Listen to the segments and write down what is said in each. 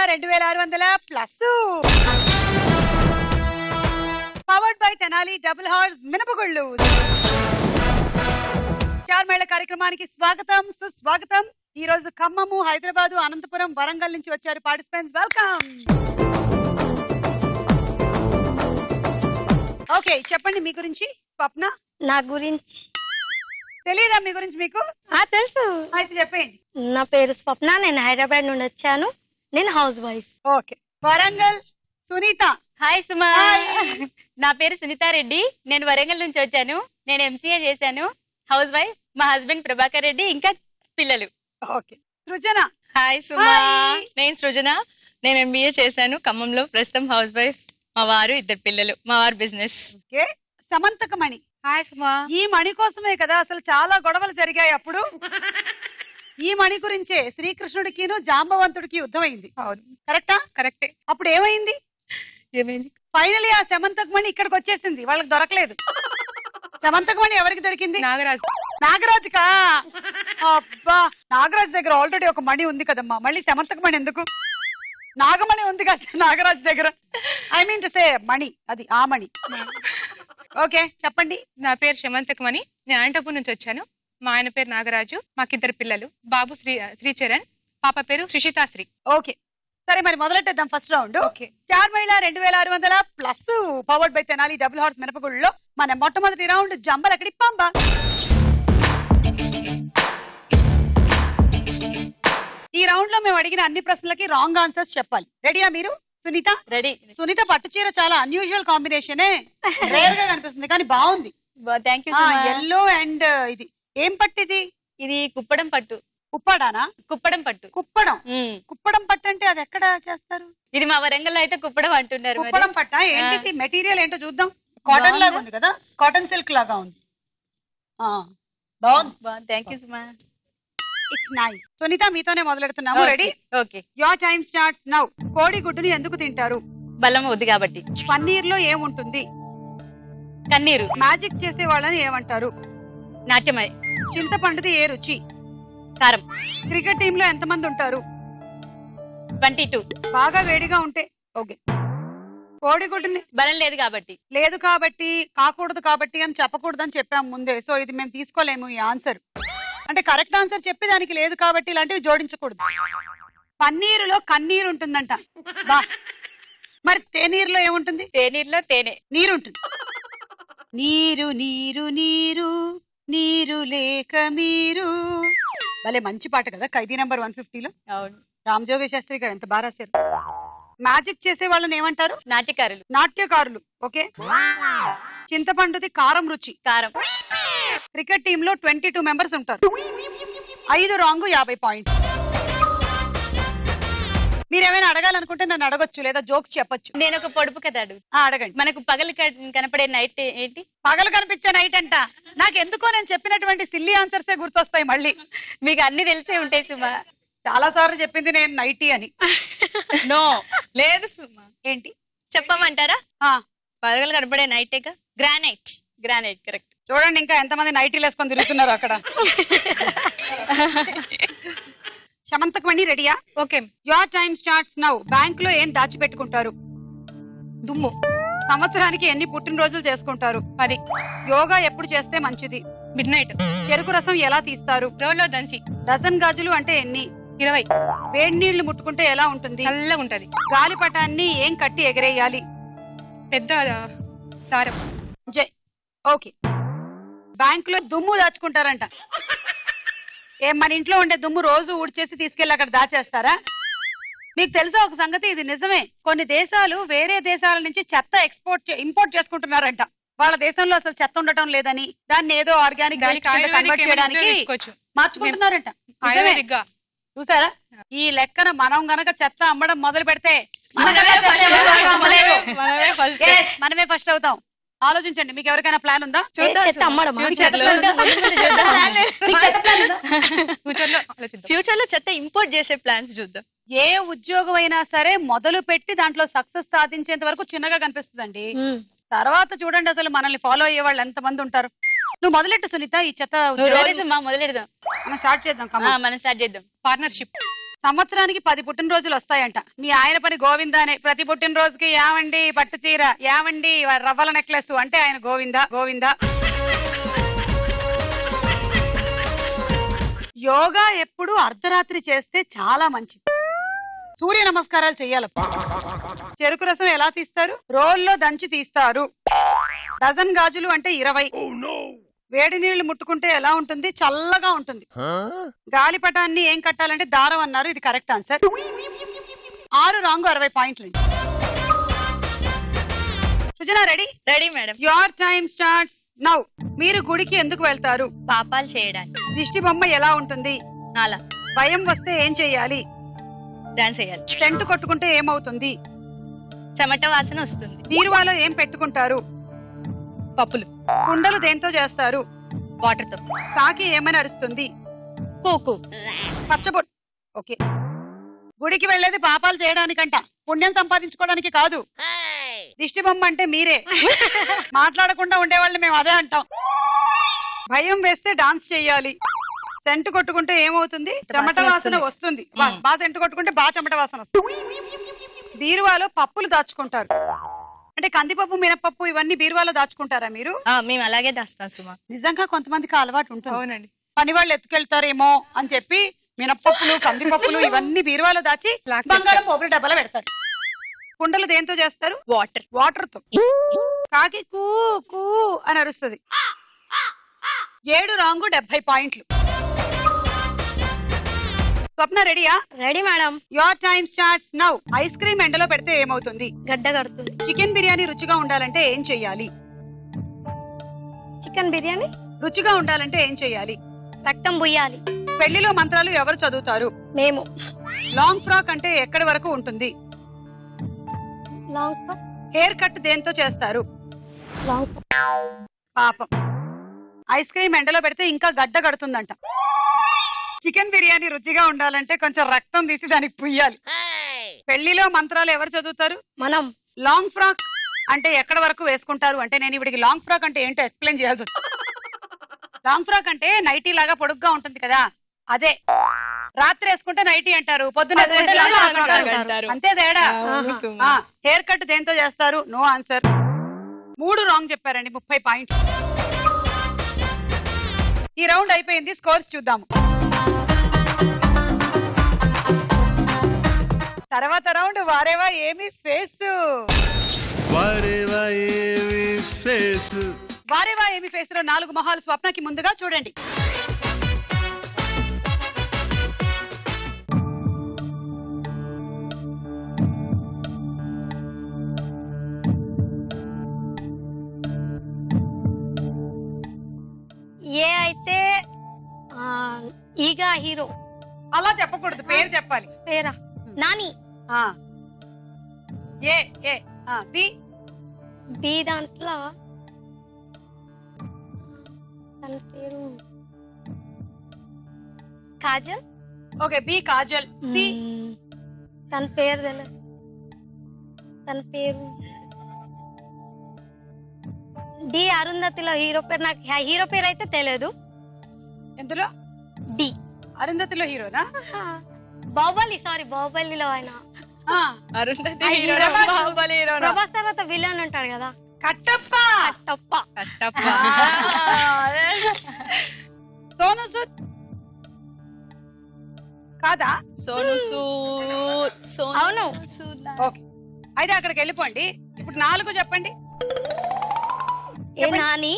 2600 plus. Powered by Tenali double horse మినపగుళ్ళు. Star Mela కార్యక్రమానికి స్వాగతం సుస్వాగతం. ఈ రోజు ఖమ్మము, హైదరాబాద్, అనంతపురం, వరంగల్ నుంచి వచ్చారు పార్టిసిపెంట్స్. వెల్కమ్. ఓకే, చెప్పండి మీ గురించి. స్వప్న, నా గురించి తెలియదా మీ గురించి మీకు? తెలుసు. అయితే చెప్పండి. నా పేరు స్వప్న, నేను హైదరాబాద్ నుండి వచ్చాను. నేను housewife. Okay. Warangal Sunitha. Hi Suma. నా పేరు సునీతారెడ్డి, నేను వరంగల్ నుంచి వచ్చాను. నేను ఎంసీఏ చేశాను, హౌస్ వైఫ్. మా హస్బెండ్ ప్రభాకర్ రెడ్డి, ఇంకా పిల్లలు. ఓకే. సృజన. హాయ్ సుమా, నేను సృజన, నేను ఎంబీఏ చేశాను ఖమ్మంలో. ప్రస్తుతం హౌస్ వైఫ్. మా వారు, 2 పిల్లలు. మా వారు బిజినెస్. ఓకే. సమంతకమణి. హాయ్ సుమా. ఈ మణి కోసమే కదా అసలు చాలా గొడవలు జరిగాయి అప్పుడు. ఈ మణి గురించే శ్రీకృష్ణుడికిను జాంబవంతుడికి యుద్ధం అయింది. అవును, కరెక్టా? కరెక్టే. అప్పుడు ఏమైంది? ఏమైంది? ఫైనలీ ఆ సమంతకమణి ఇక్కడికి వచ్చేసింది, వాళ్ళకి దొరకలేదు. సమంతకమణి ఎవరికి దొరికింది? నాగరాజు. నాగరాజుకా? అబ్బా, నాగరాజు దగ్గర ఆల్రెడీ ఒక మణి ఉంది కదమ్మా, మళ్ళీ సమంతకమణి ఎందుకు? నాగమణి ఉంది కదా నాగరాజు దగ్గర. ఐ మీన్ టు సే మణి, అది ఆ మణి. ఓకే, చెప్పండి. నా పేరు శమంతకమణి, నేను అనంతపూర్ నుంచి వచ్చాను. మా ఆయన పేరు నాగరాజు, మాకు 2 పిల్లలు. బాబు శ్రీచరణ్, పాప పేరు శ్రీషితాశ్రీ. ఓకే, సరే మరి మొదలెట్టేద్దాం first round. Okay. Star Mela 2600 plus powered by Tenali double horse మినపగుళ్ళలో మన మొట్టమొదటి రౌండ్ జంబలకడి పంబ. ఈ రౌండ్ లో మేము అడిగిన అన్ని ప్రశ్నలకి రాంగ్ ఆన్సర్స్ చెప్పాలి. రెడీయా మీరు? సునీత రెడీ. సునీత పట్టు చీర చాలా అన్యూజువల్ కాంబినేషనే, రేర్ గా కనిపిస్తుంది కానీ బాగుంది. Thank you. ఎల్లో అండ్ ఇది ఏం పట్టు ఇది? ఇది కుప్పడం పట్టు. కుప్పడానా? కుప్పడం పట్టు. కుప్పడం. కుప్పడం పట్టు అంటే అది ఎక్కడ చేస్తారు? ఇది మా వరంగల్ అయితే కుప్పడం అంటున్నారు. మరి కుప్పడం పట్ట ఏంటిది? మెటీరియల్ ఏంటో చూద్దాం. కాటన్ లాగా ఉంది కదా, కాటన్ సిల్క్ లాగా ఉంది. బాగుంది. Thank you Suma. It's nice. Sunitha, మీతోనే మొదలెడుతున్నాము. Ready? Okay. Your time starts now. కోడి గుడ్డుని ఎందుకు తింటారు? బలం వద్దు కాబట్టి. పన్నీర్ లో ఏముంటుంది? కన్నీరు. మ్యాజిక్ చేసే వాళ్ళని ఏమంటారు? నాట్యమై. చింతపండుది ఏ రుచి? కారం. క్రికెట్ టీమ్ లో ఎంతమంది ఉంటారు? 22. బాగా వేడిగా ఉంటే ఓకే. కోడిగుడ్డుని బలం లేదు కాబట్టి. లేదు కాబట్టి, కాకూడదు కాబట్టి అని చెప్పకూడదు అని చెప్పాము ముందే. సో ఇది మేము తీసుకోలేము ఈ ఆన్సర్. అంటే కరెక్ట్ ఆన్సర్ చెప్పి దానికి లేదు కాబట్టి ఇలాంటివి జోడించకూడదు. పన్నీరులో కన్నీరు ఉంటుందంట. బా, మరి తేనీరులో ఏముంటుంది? తేనీరులో తేనె. నీరు ఉంటుంది. నీరు నీరు నీరు నీరు లేక మీరు. భలే మంచి పాట కదా, ఖైదీ నెంబర్ 150లో. అవును. రామజోగి శాస్త్రి గారు ఎంత బాగా రాశారు. మ్యాజిక్ చేసే వాళ్ళని ఏమంటారు? నాట్యకారులు. నాట్యకారులు. ఓకే. చింతపండుది కారం రుచి. కారం. క్రికెట్ టీమ్ లో 22 మెంబర్స్ ఉంటారు. 5 రాంగ్, 50 పాయింట్. మీరేమైనా అడగాలనుకుంటే నన్ను అడగొచ్చు, లేదా జోక్స్ చెప్పొచ్చు. నేను ఒక పొడుపు కథ అడుగు. అడగండి. మనకు పగలు కనపడే నైట్ ఏంటి? పగలు కనిపించే నైట్ అంట. నాకు ఎందుకో నేను చెప్పినటువంటి సిల్లీ ఆన్సర్సే గుర్తొస్తాయి మళ్ళీ. మీకు అన్ని తెలిసే ఉంటాయి సుమా. చాలా సార్లు చెప్పింది నేను నైటీ అని. నో, లేదు సుమా. ఏంటి చెప్పమంటారా? పగలు కనపడే నైటేగా గ్రానైట్. Granite correct. చూడండి ఇంకా ఎంతమంది నైటీలు వేసుకొని తిరుగుతున్నారు అక్కడ. సమంతకమణి రెడీయా? Okay. Your time starts now. Bank లో ఏం దాచిపెట్టుకుంటారు? దుమ్ము. సంవత్సరానికి ఎన్ని పుట్టినరోజులు చేసుకుంటారు? 10. యోగా ఎప్పుడు చేస్తే మంచిది? Mid night. చెరుకు రసం ఎలా తీస్తారు? రోల్లో దంచి. డజన్ గాజులు అంటే ఎన్ని? 20. వేడి నీళ్లు ముట్టుకుంటే ఎలా ఉంటుంది? చల్లగా ఉంటది. గాలిపటాన్ని ఏం కట్టి ఎగరేయాలి? పెద్ద దారం. జై. ఓకే. బ్యాంక్ లో దుమ్ము దాచుకుంటారంట. మన ఇంట్లో ఉండే దుమ్ము రోజు ఊడ్చేసి తీసుకెళ్లి అక్కడ దాచేస్తారా? మీకు తెలుసా ఒక సంగతి, ఇది నిజమే. కొన్ని దేశాలు వేరే దేశాల నుంచి చెత్త ఇంపోర్ట్ చేసుకుంటున్నారంట. వాళ్ళ దేశంలో అసలు చెత్త ఉండటం లేదని దాన్ని ఏదో ఆర్గానిక్ కన్వర్ట్ చేయడానికి మార్చుకుంటున్నారంట. చూసారా? ఈ లెక్కన మనం గనక చెత్త అమ్మడం మొదలు పెడితే మనమే ఫస్ట్ అవుతాం. ఆలోచించండి. మీకు ఎవరికైనా ప్లాన్ ఉందా? ఫ్యూచర్ లో చెత్త ఇంపోర్ట్ చేసే ప్లాన్స్ చూద్దాం. ఏ ఉద్యోగం అయినా సరే మొదలు పెట్టి దాంట్లో సక్సెస్ సాధించేంత వరకు చిన్నగా కనిపిస్తుందండి. తర్వాత చూడండి అసలు మనల్ని ఫాలో అయ్యే వాళ్ళు ఎంత మంది ఉంటారు. నువ్వు మొదలెట్టు సునీత ఈ చెత్త. మొదలెడదాం. మనం స్టార్ట్ చేద్దాం. మనం స్టార్ట్ చేద్దాం. పార్ట్నర్షిప్. సంవత్సరానికి 10 పుట్టినరోజులు వస్తాయంట. మీ ఆయన పని గోవిందానే. ప్రతి పుట్టినరోజుకి ఏమండి పట్టు చీర, ఏమండి రవ్వల నెక్లెస్ అంటే ఆయన గోవిందా గోవిందా. యోగా ఎప్పుడు అర్ధరాత్రి చేస్తే చాలా మంచిది. సూర్య నమస్కారాలు చెయ్యాలి. చెరుకు రసం ఎలా తీస్తారు? రోల్లో దంచి తీస్తారు. డజన్ గాజులు అంటే 20. వేడి నీళ్లు ముట్టుకుంటే ఎలా ఉంటుంది? చల్లగా ఉంటుంది. గాలిపటాన్ని ఏం కట్టాలంటే దారం అన్నారు. ఇది కరెక్ట్ ఆన్సర్. 6 రాంగ్ 60 పాయింట్లు. Sujana ready? Ready madam. Your time starts now. మీరు గుడికి ఎందుకు వెళ్తారు? పాపాలు చేయడానికి. దిష్టి బొమ్మ ఎలా ఉంటుంది? అలా. భయం వస్తే ఏం చెయ్యాలి? డాన్స్ చేయాలి. టెంట్ కొట్టుకుంటే ఏమవుతుంది? చెమట వాసన వస్తుంది. బీరువాలో ఏం పెట్టుకుంటారు? పప్పులు. కుండలు దేంతో చేస్తారు? వాటర్ తో. కాకి ఏమని అరుస్తుంది? కూకు. పచ్చబొట్టు. ఓకే. గుడికి వెళ్ళేది పాపాలు చేయడానికంట, పుణ్యం సంపాదించుకోవడానికి కాదు. దిష్టి బొమ్మ అంటే మీరే. మాట్లాడకుండా ఉండేవాళ్ళని మేము అదే అంటాం. భయం వేస్తే డాన్స్ చెయ్యాలి. సెంటు కొట్టుకుంటే ఏమవుతుంది? చెమట వాసన వస్తుంది. బాగా సెంటు కొట్టుకుంటే బాగా చెమట వాసన వస్తుంది. బీరువాలో పప్పులు దాచుకుంటారు. అంటే కందిపప్పు, మినపప్పు ఇవన్నీ బీరువాలో దాచుకుంటారా మీరు? మేము అలాగే దాస్తాం సుమా. నిజంగా కొంతమందికి అలవాటు ఉంటుంది. అవునండి. పని వాళ్ళు ఎత్తుకెళ్తారేమో అని చెప్పి మినపప్పులు, కందిపప్పులు ఇవన్నీ బీరువాలో దాచి బంగారం పోపుల డబ్బాలో పెడతారు. కుండలు దేంతో చేస్తారు? వాటర్. వాటర్ తో. కాకి కూ కూ అని అరుస్తుంది. 7 రాంగు 70 పాయింట్లు. స్వప్న రెడీయా? Ready madam. Your time starts now. Ice cream ఎండలో పెడితే ఏమవుతుంది? గడ్డ కడుతుంది. చికెన్ బిర్యానీ రుచిగా ఉండాలంటే ఏం చెయ్యాలి? చికెన్ బిర్యానీ రుచిగా ఉండాలంటే ఏం చెయ్యాలి? రక్తం బుయ్యాలి. పెళ్లిలో మంత్రాలు ఎవరు చదువుతారు? మేము. లాంగ్ ఫ్రాక్ అంటే ఎక్కడి వరకు ఉంటుంది? Long frock. హెయిర్ కట్ దేంతో చేస్తారు? Long frock. పాపం. ఐస్ క్రీమ్ ఎండలో పెడితే ఇంకా గడ్డ కడుతుందంట. చికెన్ బిర్యానీ రుచిగా ఉండాలంటే కొంచెం రక్తం తీసి దానికి పుయ్యాలి. పెళ్లిలో మంత్రాలు ఎవరు చదువుతారు? మనం. లాంగ్ ఫ్రాక్ అంటే ఎక్కడ వరకు వేసుకుంటారు అంటే నేను ఇవిడికి లాంగ్ ఫ్రాక్ అంటే ఏంటో ఎక్స్ప్లెయిన్ చేయాల్సి వస్తుంది. లాంగ్ ఫ్రాక్ అంటే నైటీ లాగా పొడుగ్గా ఉంటుంది కదా, అదే. రాత్రి వేసుకుంటే నైటీ అంటారు, పొద్దున వేసుకుంటే లాంగ్ ఫ్రాక్ అంటారు. అంతే తేడా. హెయిర్ కట్ దేంతో చేస్తారు? No answer. 3 రాంగ్ చెప్పారండి. 30 పాయింట్లు. ఈ రౌండ్ అయిపోయింది. స్కోర్స్ చూద్దాము. తర్వాత రౌండ్ వారేవా ఏమి ఫేస్. వారేవా ఏమి ఫేస్. వారేవా ఏమి ఫేస్ లో 4 మొహాలు స్వప్నకి ముందుగా చూడండి. ఏ అయితే ఈగా హీరో. అలా చెప్పకూడదు, పేరు చెప్పాలి. పేరా? Nani. A A B. B దాంట్లో తన పేరు Kajal. Okay, B Kajal. C తన పేరు తెలియదు. తన పేరు డి అరుంధతిలో హీరో పేరు. నాకు హీరో పేరు అయితే తెలియదు. ఎందులో? డి. అరుంధతిలో హీరోనా? బాహుబలి. సారీ, బాహుబలిలో ఆయన బాహుబలి ప్రభాస్ తర్వాత విలన్ ఉంటాడు కదా, కట్టప్ప. కట్టప్ప. సోను సూద్ కాదా? సోను సూద్. అవును. ఓకే, అయితే అక్కడికి వెళ్ళిపోండి. ఇప్పుడు 4 చెప్పండి. A Nani,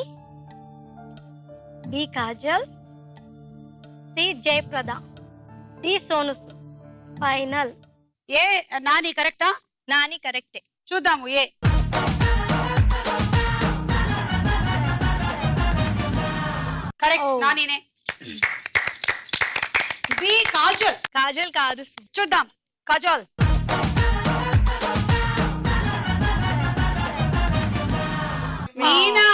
B Kajal, C Jayaprada, D Sonu Sood. Final. A Nani కరెక్టా? నాని కరెక్టే. చూద్దాము. ఏ కరెక్ట్, నానినే. బి కాజల్. కాజల్ కాదు. చూద్దాం. కాజల్. మీనా.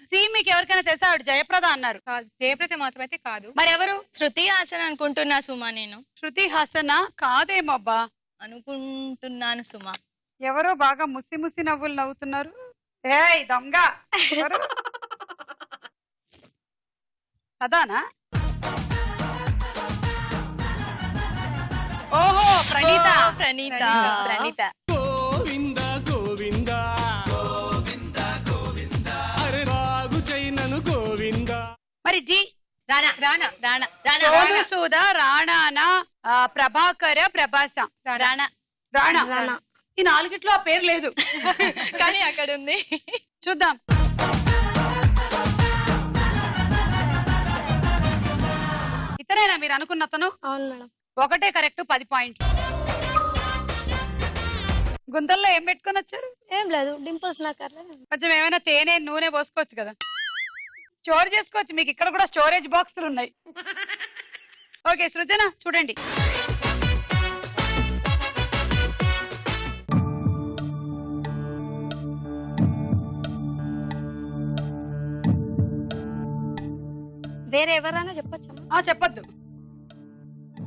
సి మీకు ఎవరికైనా తెలుసా? ఆవిడ జయప్రద అన్నారు. జయప్రద మాత్రం అయితే కాదు. మరి ఎవరు? శృతి హాసన్ అనుకుంటున్నా సుమా. నేను శృతి హాసనా? కాదేమో అబ్బా, అనుకుంటున్నాను సుమా. ఎవరో బాగా ముసి ముసి నవ్వులు నవ్వుతున్నారు. ఏయ్ దొంగ, ఎవరు? కదానా? ఓహో ప్రణీత. ప్రణీత. ప్రణీత. గోవింద గోవింద గోవింద గోవింద అరే రాగు చైనను గోవింద. మరి జీ రానా. రానా. రానా. సోను సూద, రాణానా, ప్రభాకర, ప్రభాస. రానా. రాణా. రానా. ఈ నాలుగిట్లో ఆ పేరు లేదు కానీ అక్కడ ఉంది. చూద్దాం. ఇతరేనా మీరు అనుకున్న అతను? అవును మేడం. ఒకటే కరెక్ట్, 10 పాయింట్లు. గుంతల్లో ఏం పెట్టుకొని వచ్చారు? ఏం లేదు, డింపుల్స్ నా కర్లే. కొంచెం ఏమైనా తేనె నూనె పోసుకోవచ్చు కదా, స్టోర్ చేసుకోవచ్చు. మీకు ఇక్కడ కూడా స్టోరేజ్ బాక్సులు ఉన్నాయి. ఓకే సృజన చూడండి. వేరే ఎవరైనా చెప్పొచ్చా? చెప్పొద్దు,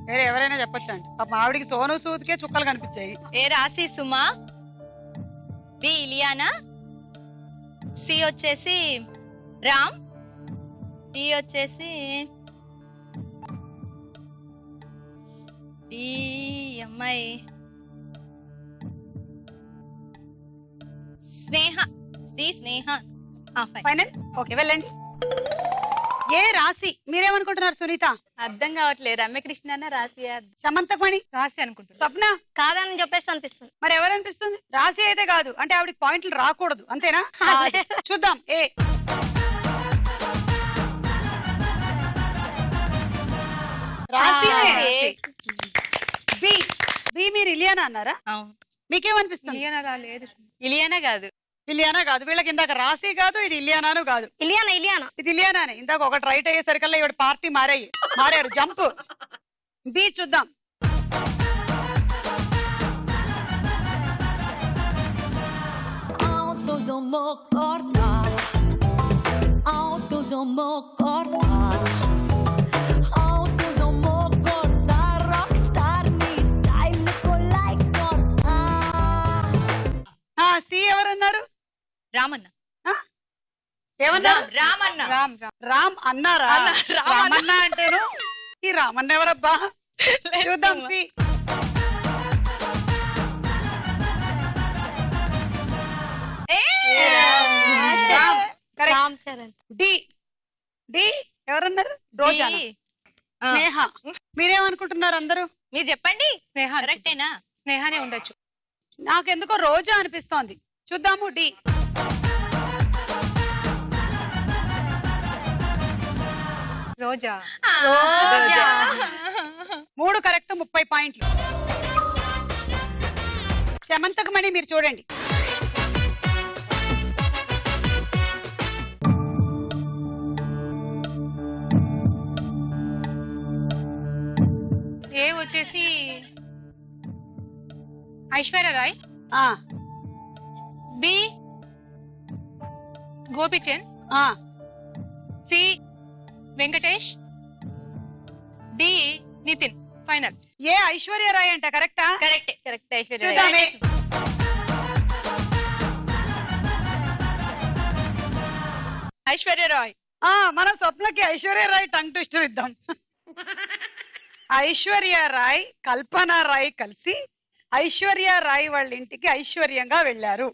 వేరే ఎవరైనా చెప్పొచ్చు అండి. పాపం ఆవిడికి సోను సూద్కే చుక్కలు కనిపించాయి. ఏ రాశి సుమా, బి ఇలియానా, సి వచ్చేసి రామ్, డి వచ్చేసి ఈ అమ్మాయి స్నేహ, డి స్నేహ. ఫైనల్. ఓకే వెళ్ళండి. ఏ రాశి మీరేమనుకుంటున్నారు సునీత? అర్థం కావట్లేదు. రమ్యకృష్ణ రాశియా? సమంతకమణి, రాసి అనుకుంటున్నా. స్వప్న. కాదని చెప్పేసి అనిపిస్తుంది. మరి ఎవరనిపిస్తుంది? రాశి అయితే కాదు అంటే ఆవిడకి పాయింట్లు రాకూడదు అంతేనా? చూద్దాం. ఏ రాశినే. బి. బి మీరు ఇలియానా అన్నారా? అవును. మీకేమనిపిస్తుంది? ఇలియానా లేదు. ఇలియానా కాదు. ఇలియానా కాదు. వీళ్ళకి ఇందాక రాశి కాదు, ఇది ఇలియానాను కాదు. ఇలియానా. ఇలియానా. ఇది ఇలియానానే. ఇందాక ఒకటి రైట్ అయ్యేసరికల్లా ఇవాడు పార్టీ మారారు. జంప్. బి చూద్దాం. సి ఎవరన్నారు? రామన్న. ఏమన్నారు? రామన్న. రామ్. రామ్ అన్నారా? రామన్న అంటేను ఈ రామన్న ఎవరబ్బా? చూద్దాం. C. Ram Charan. D. D ఎవరన్నారు? రోజా. స్నేహ. మీరేమనుకుంటున్నారు అందరూ? మీరు చెప్పండి. స్నేహ. కరెక్టేనా? స్నేహానే ఉండొచ్చు. నాకెందుకో రోజా అనిపిస్తోంది. చూద్దాము. డి. రోజా. 3 కరెక్ట్, 30 పాయింట్లు. సమంతకమణి మీరు చూడండి. ఏ వచ్చేసి Aishwarya Rai, B Gopichand, C Venkatesh, D Nithin. Final. A Aishwarya Rai అంట. కరెక్టా? కరెక్ట్. కరెక్ట్. ఐశ్వర్య చూద్దామే. ఐశ్వర్య రాయ్. మన స్వప్నకి ఐశ్వర్య రాయ్ టంగ్ ట్విస్టర్ ఇద్దాం. ఐశ్వర్య రాయ్, కల్పన రాయ్ కలిసి ఐశ్వర్య రాయ్ వాళ్ళ ఇంటికి ఐశ్వర్యంగా వెళ్ళారు.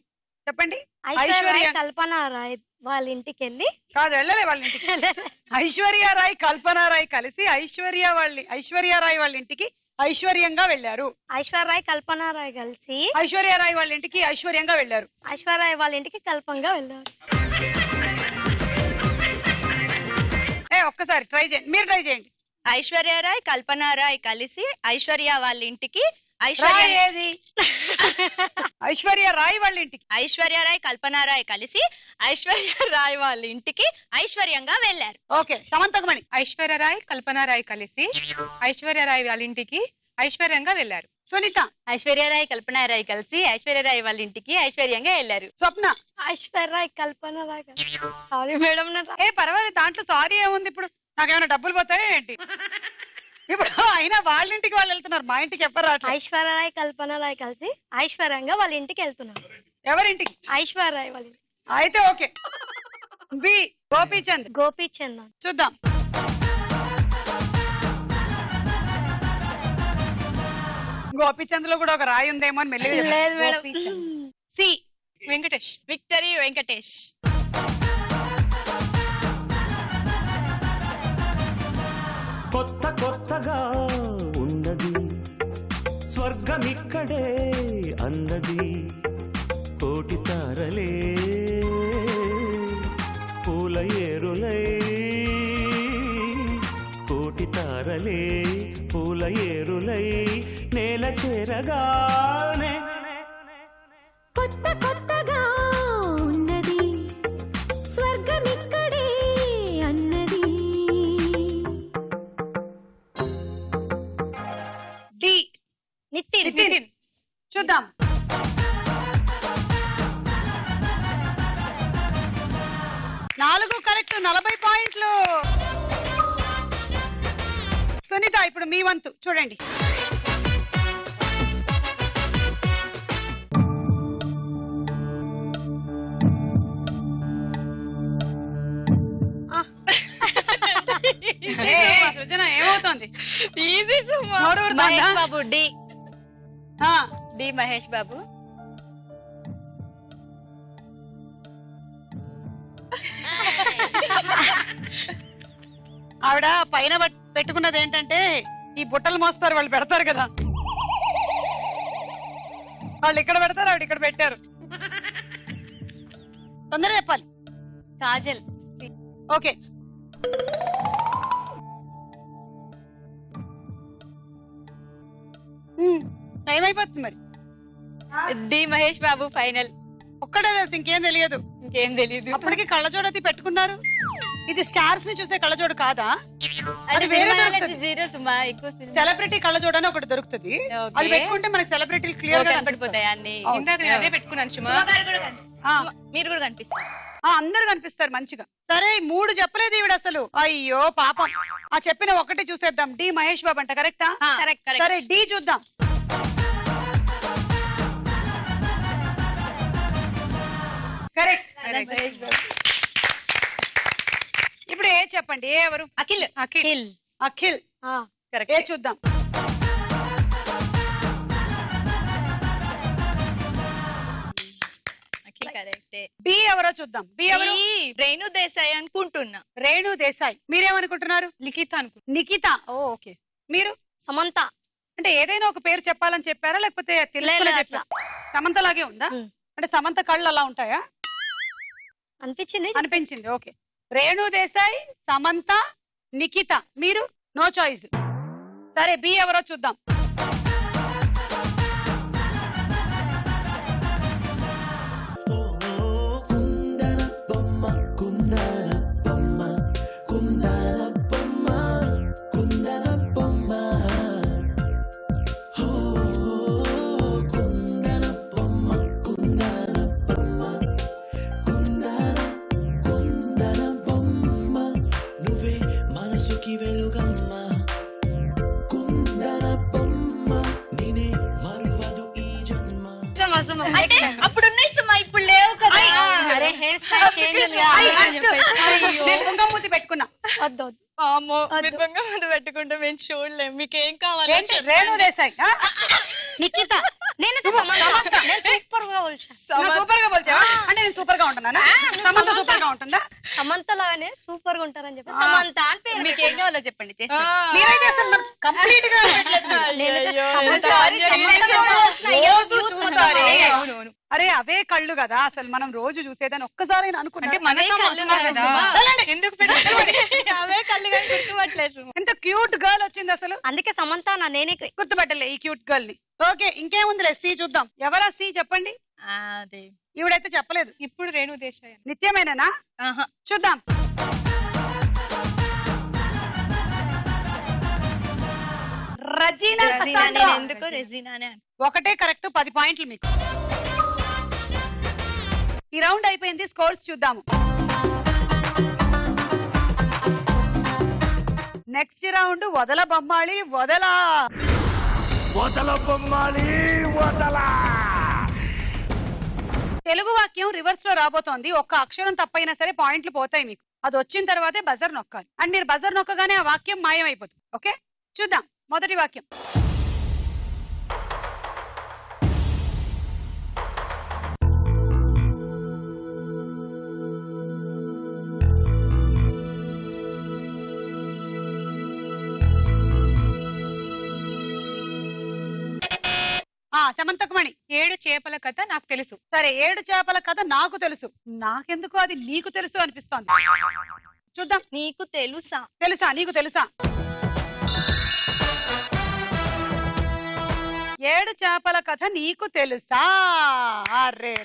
చెప్పండి. ఐశ్వర్య కల్పన రాయ్ వాళ్ళ ఇంటికి వెళ్ళి కాదు, వెళ్ళలే వాళ్ళ ఇంటికి. ఐశ్వర్య రాయ్, కల్పన రాయ్ కలిసి ఐశ్వర్య రాయ్ వాళ్ళ ఇంటికి ఐశ్వర్యంగా వెళ్ళారు. ఐశ్వర్య రాయ్ కల్పన రాయ్ కలిసి ఐశ్వర్య రాయ్ వాళ్ళ ఇంటికి ఐశ్వర్యంగా వెళ్ళారు. ఐశ్వర్య రాయ్ వాళ్ళ ఇంటికి కల్పంగా వెళ్ళారు. ఒక్కసారి ట్రై చేయండి. మీరు ట్రై చేయండి. ఐశ్వర్య రాయ్ కల్పన రాయ్ కలిసి ఐశ్వర్య వాళ్ళ ఇంటికి ఏది? ఐశ్వర్య రాయ్ వాళ్ళ ఇంటికి. ఐశ్వర్య రాయ్ కల్పన రాయ్ కలిసి ఐశ్వర్య రాయ్ వాళ్ళ ఇంటికి ఐశ్వర్యంగా వెళ్ళారు. ఓకే. సమంతకమణి. ఐశ్వర్య రాయ్ కల్పన రాయ్ కలిసి ఐశ్వర్య రాయ్ వాళ్ళ ఇంటికి ఐశ్వర్యంగా వెళ్ళారు. సునీత. ఐశ్వర్య రాయ్ కల్పన రాయ్ కలిసి ఐశ్వర్య రాయ్ వాళ్ళ ఇంటికి ఐశ్వర్యంగా వెళ్ళారు. స్వప్న. ఐశ్వర్య రాయ్ కల్పన రాయ్ సారీ మేడం. పర్వాలేదు, దాంట్లో సారీ ఏముంది? ఇప్పుడు నాకేమైనా డబ్బులు పోతాయా ఏంటి? ఇప్పుడు అయినా వాళ్ళ ఇంటికి వాళ్ళు వెళ్తున్నారు, మా ఇంటికి ఎవ్వరు రావట్లేదు. ఐశ్వర్య రాయ్ కల్పన రాయ్ కలిసి ఐశ్వర్యంగా వాళ్ళ ఇంటికి వెళ్తున్నారు. ఎవరింటికి? ఐశ్వర్య రాయ్ వాళ్ళ ఇంటికి. అయితే ఓకే. బి గోపీచంద్. గోపీచంద్. చూద్దాం. గోపిచంద్ లో కూడా ఒక రాయి ఉందేమో అని మెల్లిగా చెప్పాను. లేదు madam. Gopichand. C Venkatesh. Victory Venkatesh. కొత్త కొత్తగా ఉన్నది స్వర్గమిక్కడే అన్నది కోటి తారలే పూల ఏరులై కోటి తారలే పూల ఏరులై నేల చేరగానే కొత్త కొత్తగా ఉన్నది స్వర్గమిక్కడే అన్నది. డి నితిన్. నితిన్. చూద్దాం. నాలుగు కరెక్ట్, 40 పాయింట్లు. సునీత ఇప్పుడు మీ వంతు చూడండి. సృజన ఏమవుతోంది? ఈజీ సుమా. నోరు ఊరుతోందా? మహేష్ బాబు. డి. ఆ, డి మహేష్ బాబు. ఆవిడ పైన పెట్టుకున్నది ఏంటంటే ఈ బుట్టలు మోస్తారు, వాళ్ళు పెడతారు కదా, వాళ్ళు ఇక్కడ పెడతారు, ఆవిడ ఇక్కడ పెట్టారు. తొందరగా చెప్పాలి. కాజల్. ఓకే. టైం అయిపోతుంది మరి. D Mahesh Babu final. ఒక్కడే తెలుసు, ఇంకేం తెలియదు. ఇంకేం తెలీదు. అప్పటికి కళ్ళజోడతి పెట్టుకున్నారు. ఇది స్టార్స్ ని చూసే కళ్ళజోడు కాదా? అది అది వేరే వేరే దొరుకుతుంది. జీరో సుమా. ఎక్కువ సినిమా. సెలబ్రిటీ కళ్ళజోడు అని ఒకటి దొరుకుతుంది. ఓకే. అది పెట్టుకుంటే మనకి సెలబ్రిటీలు క్లియర్ గా కనపడిపోతాయి అన్ని. అవును. ఇందాక నేను అదే పెట్టుకున్నాను సుమా. మీరు కూడా కనిపిస్తారు. అందరు కనిపిస్తారు మంచిగా. సరే 3 చెప్పలేదు ఈవిడ అసలు. అయ్యో పాపం. ఆ చెప్పిన ఒకటి చూసేద్దాం. డి మహేష్ బాబు అంట. కరెక్టా? సరే డి చూద్దాం. కరెక్ట్. ఇప్పుడు ఏ చెప్పండి. ఏ ఎవరు? అఖిల్. అఖిల్. అఖిల్. కరెక్ట్. ఏ చూద్దాం. అఖిల్ కరెక్టే. బి ఎవరో చూద్దాం. బి ఎవరు? రేణు దేశాయ్ అనుకుంటున్నా. రేణు దేశాయ్. మీరేమనుకుంటున్నారు? లిఖిత అనుకుంటా. నిఖిత. ఓకే. మీరు? సమంత. అంటే ఏదైనా ఒక పేరు చెప్పాలని చెప్పారా లేకపోతే తెలుసుకునే లేదు, చెప్పారా? సమంత లాగే ఉందా? ఉమ్. అంటే సమంత కళ్ళు అలా ఉంటాయా? అనిపించింది. అనిపించింది. ఓకే. రేణు దేశాయ్, సమంత, నిఖిత. మీరు? No choice. సరే బి ఎవరో చూద్దాం. అంటే అప్పుడు ఉన్నాయి సుమా, ఇప్పుడు లేవు కదా. అరే హెయిర్ స్టైల్ చేంజ్ ఉంది కదా, అందుకని చెప్పేసి. నేను కుంకుమూతి పెట్టుకున్నా. వద్దు వద్దు. అమ్మో, మీరు బంగారం పెట్టుకుంటే మేము చూడలేం. మీకు ఏం కావాలి? ఏంటి? రేణు దేశాయ్. ఆ? నిఖిత. నేను సమంత. నేను సూపర్ గా పోల్చా. నువ్వు సూపర్ గా పోల్చావా? అంటే నేను సూపర్ గా ఉంటున్నానా? సమంత సూపర్ గా ఉంటుందా? సమంత లాగానే సూపర్ గా ఉంటారని చెప్పి సమంత అని పేరు మీకు ఏం కావాలో చెప్పండి. చేస్తాం. మీరైతే అసలు కంప్లీట్ గా నేనైతే ఎంత సమంత అన్యాయం. రోజు చూస్తారే. అవునవును. అరే అవే కళ్ళు కదా అసలు మనం రోజు చూసేదని ఒక్కసారి అనుకున్నా. అంటే మనతో కళ్ళు వస్తున్నా కదా. వెళ్ళండి. ఎందుకు పెట్టుకోవాలి? అవే కళ్ళు కానీ గుర్తుపట్టలేదు. ఎంత క్యూట్ గర్ల్ వచ్చింది అసలు. అందుకే సమంత నా నేనే గుర్తుపట్టలే ఈ క్యూట్ గర్ల్ ని. ఓకే ఇంకేముందిలే. సి చూద్దాం. ఎవరా సి చెప్పండి. అదే ఈవిడైతే చెప్పలేదు. ఇప్పుడు రేణు దేశాయ్. నిత్యమేనా? ఆహా. చూద్దాం. రజీనా. రెజీనా. నేను ఎందుకో రెజీనానే అనుకున్నా. ఒకటే కరెక్ట్. 10 పాయింట్లు మీకు. ఈ రౌండ్ అయిపోయింది. స్కోర్స్ చూద్దాము. నెక్స్ట్ రౌండ్ వదల బొమ్మాళి వదల. వదల బొమ్మాలి వదల. తెలుగు వాక్యం రివర్స్ లో రాబోతోంది. ఒక్క అక్షరం తప్పైనా సరే పాయింట్లు పోతాయి మీకు. అది వచ్చిన తర్వాతే బజర్ నొక్కాలి. అండ్ మీరు బజర్ నొక్కగానే ఆ వాక్యం మాయం అయిపోతుంది. ఓకే చూద్దాం. మొదటి వాక్యం. సమంతకమణి 7 చేపల కథ నాకు తెలుసు. సరే 7 చేపల కథ నాకు తెలుసు. నాకెందుకు అది నీకు తెలుసు అనిపిస్తోంది. చూద్దాం. నీకు తెలుసా? తెలుసా? నీకు తెలుసా? 7 చేపల కథ నీకు తెలుసా? అరే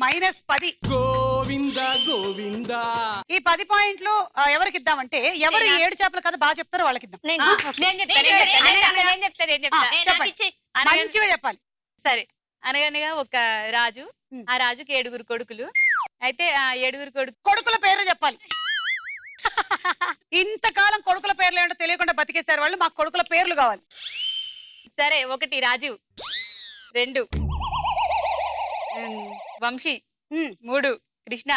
-10. గోవింద గోవింద. ఈ 10 పాయింట్లు ఎవరికి ఇద్దామంటే ఎవరు 7 చేపల కథ బాగా చెప్తారో వాళ్ళకి ఇద్దాం. చెప్పండి. మంచిగా చెప్పాలి. సరే. అనగనగా ఒక రాజు, ఆ రాజుకి 7 కొడుకులు. అయితే ఆ 7 కొడుకుల పేర్లు చెప్పాలి. ఇంతకాలం కొడుకుల పేర్లు ఏంటో తెలియకుండా బతికేశారు వాళ్ళు. మాకు కొడుకుల పేర్లు కావాలి. సరే. 1 రాజీవ్, 2 వంశీ, 3 కృష్ణ,